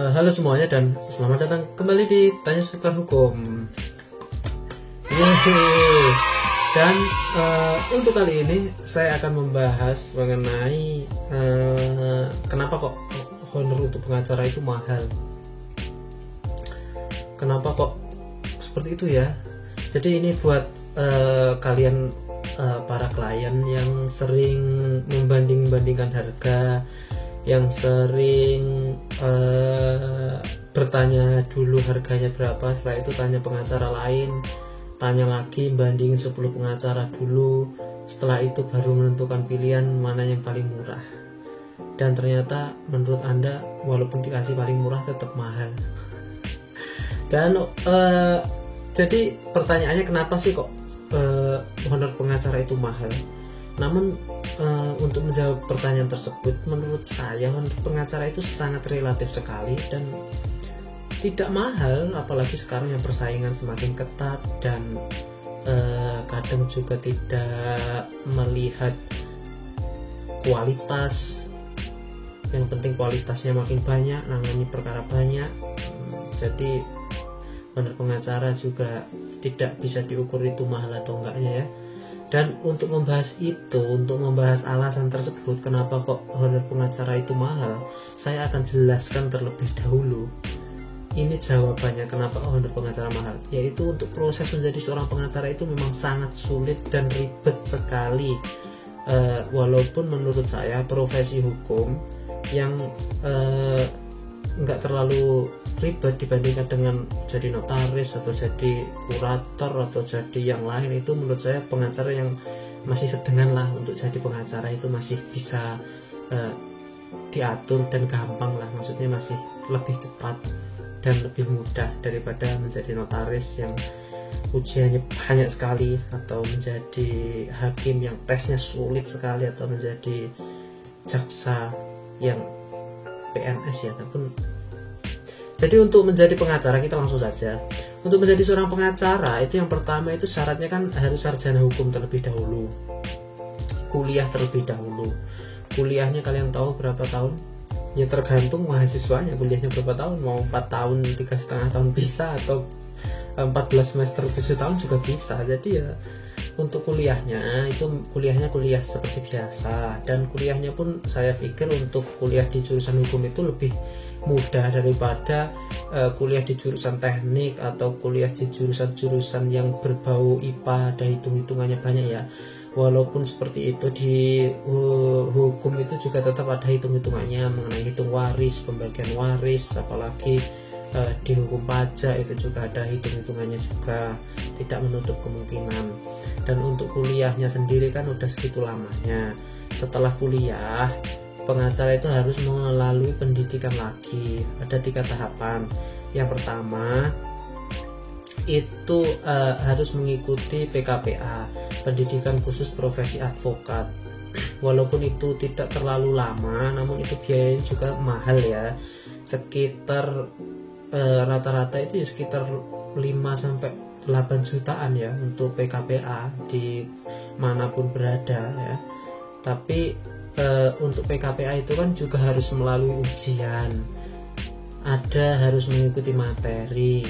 Halo semuanya dan selamat datang kembali di Tanya Seputar Hukum. Yeay. Dan untuk kali ini saya akan membahas mengenai kenapa kok honor untuk pengacara itu mahal. Kenapa kok seperti itu ya? Jadi ini buat kalian para klien yang sering membanding-bandingkan harga, yang sering bertanya dulu harganya berapa, setelah itu tanya pengacara lain, tanya lagi, bandingin 10 pengacara dulu, setelah itu baru menentukan pilihan mana yang paling murah. Dan ternyata menurut Anda walaupun dikasih paling murah tetap mahal. Dan jadi pertanyaannya, kenapa sih kok honor pengacara itu mahal? Namun untuk menjawab pertanyaan tersebut, menurut saya honor pengacara itu sangat relatif sekali dan tidak mahal, apalagi sekarang yang persaingan semakin ketat dan kadang juga tidak melihat kualitas. Yang penting kualitasnya makin banyak, nangani perkara banyak. Jadi honor pengacara juga tidak bisa diukur itu mahal atau enggaknya ya. Dan untuk membahas itu, untuk membahas alasan tersebut kenapa kok honor pengacara itu mahal, saya akan jelaskan terlebih dahulu. Ini jawabannya kenapa honor pengacara mahal, yaitu untuk proses menjadi seorang pengacara itu memang sangat sulit dan ribet sekali. Walaupun menurut saya profesi hukum yang nggak terlalu ribet dibandingkan dengan jadi notaris atau jadi kurator atau jadi yang lain, itu menurut saya pengacara yang masih sedengan lah. Untuk jadi pengacara itu masih bisa diatur dan gampang lah, maksudnya masih lebih cepat dan lebih mudah daripada menjadi notaris yang ujiannya banyak sekali, atau menjadi hakim yang tesnya sulit sekali, atau menjadi jaksa yang PNS ya. Jadi untuk menjadi pengacara, kita langsung saja. Untuk menjadi seorang pengacara itu yang pertama itu syaratnya kan harus sarjana hukum terlebih dahulu, kuliah terlebih dahulu. Kuliahnya kalian tahu berapa tahun? Ya tergantung mahasiswanya kuliahnya berapa tahun, mau 4 tahun, 3,5 tahun bisa, atau 14 semester 7 tahun juga bisa. Jadi ya untuk kuliahnya itu kuliah seperti biasa, dan kuliahnya pun saya pikir untuk kuliah di jurusan hukum itu lebih mudah daripada kuliah di jurusan teknik atau kuliah di jurusan-jurusan yang berbau IPA, ada hitung-hitungannya banyak ya. Walaupun seperti itu, di hukum itu juga tetap ada hitung-hitungannya mengenai hitung waris, pembagian waris, apalagi di hukum pajak itu juga ada hitung-hitungannya juga, tidak menutup kemungkinan. Dan untuk kuliahnya sendiri kan udah segitu lamanya. Setelah kuliah, pengacara itu harus melalui pendidikan lagi. Ada 3 tahapan. Yang pertama itu harus mengikuti PKPA, pendidikan khusus profesi advokat. Walaupun itu tidak terlalu lama, namun itu biayanya juga mahal ya. Sekitar rata-rata itu ya sekitar 5 sampai 8 jutaan ya untuk PKPA di manapun berada ya. Tapi untuk PKPA itu kan juga harus melalui ujian, harus mengikuti materi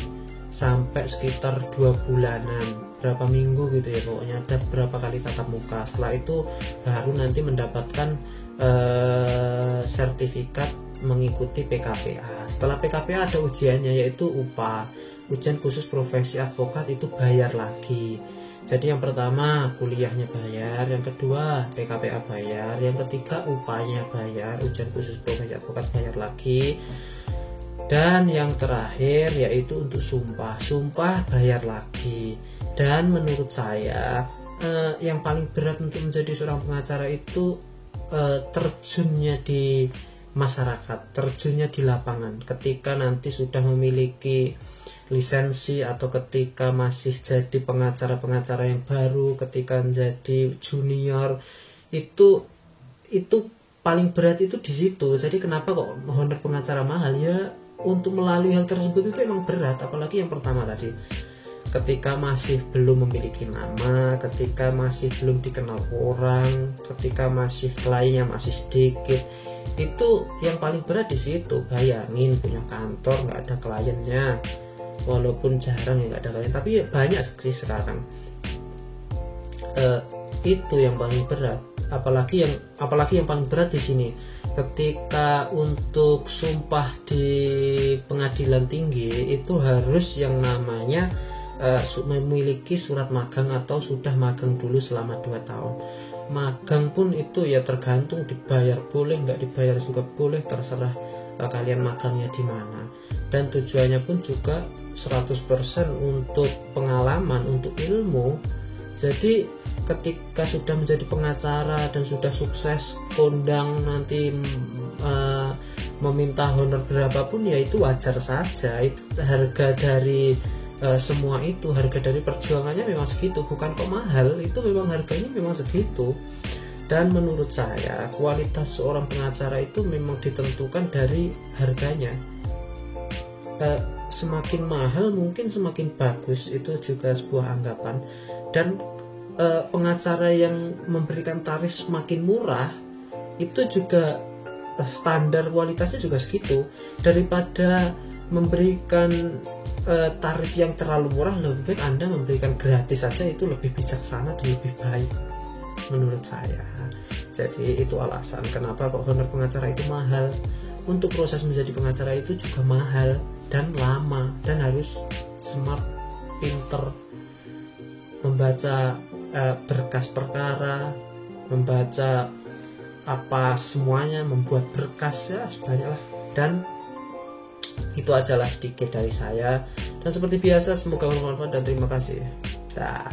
sampai sekitar 2 bulanan, berapa minggu gitu ya, pokoknya ada berapa kali tatap muka. Setelah itu baru nanti mendapatkan sertifikat mengikuti PKPA. Setelah PKPA ada ujiannya, yaitu UPA, ujian khusus profesi advokat, itu bayar lagi. Jadi yang pertama kuliahnya bayar, yang kedua PKPA bayar, yang ketiga UPA-nya bayar, ujian khusus profesi advokat bayar lagi, dan yang terakhir yaitu untuk sumpah bayar lagi. Dan menurut saya yang paling berat untuk menjadi seorang pengacara itu terjunnya di masyarakat, terjunnya di lapangan. Ketika nanti sudah memiliki lisensi, atau ketika masih jadi pengacara-pengacara yang baru, ketika menjadi junior, itu paling berat itu di situ. Jadi kenapa kok honor pengacara mahal? Ya untuk melalui hal tersebut itu emang berat, apalagi yang pertama tadi, ketika masih belum memiliki nama, ketika masih belum dikenal orang, ketika masih kliennya masih sedikit, Itu yang paling berat di situ. Bayangin punya kantor nggak ada kliennya, walaupun jarang ya nggak ada klien, tapi ya banyak sih sekarang. Itu yang paling berat. Apalagi yang paling berat di sini ketika untuk sumpah di pengadilan tinggi itu harus yang namanya memiliki surat magang atau sudah magang dulu selama 2 tahun. Magang pun itu ya tergantung, dibayar boleh, nggak dibayar juga boleh, terserah kalian magangnya di mana. Dan tujuannya pun juga 100% untuk pengalaman, untuk ilmu. Jadi ketika sudah menjadi pengacara dan sudah sukses, kondang nanti meminta honor berapapun ya itu wajar saja. Itu harga dari semua itu, harga dari perjuangannya memang segitu, bukan kok mahal, itu memang harganya memang segitu. Dan menurut saya kualitas seorang pengacara itu memang ditentukan dari harganya. Semakin mahal mungkin semakin bagus, itu juga sebuah anggapan. Dan pengacara yang memberikan tarif semakin murah itu juga standar kualitasnya juga segitu. Daripada memberikan tarif yang terlalu murah, lebih baik Anda memberikan gratis saja, itu lebih bijaksana dan lebih baik menurut saya. Jadi itu alasan kenapa kok honor pengacara itu mahal. Untuk proses menjadi pengacara itu juga mahal dan lama, dan harus smart, pinter, membaca berkas perkara, membaca apa semuanya, membuat berkas ya sebanyak lah. Dan itu ajalah sedikit dari saya, dan seperti biasa semoga bermanfaat dan terima kasih. Dah.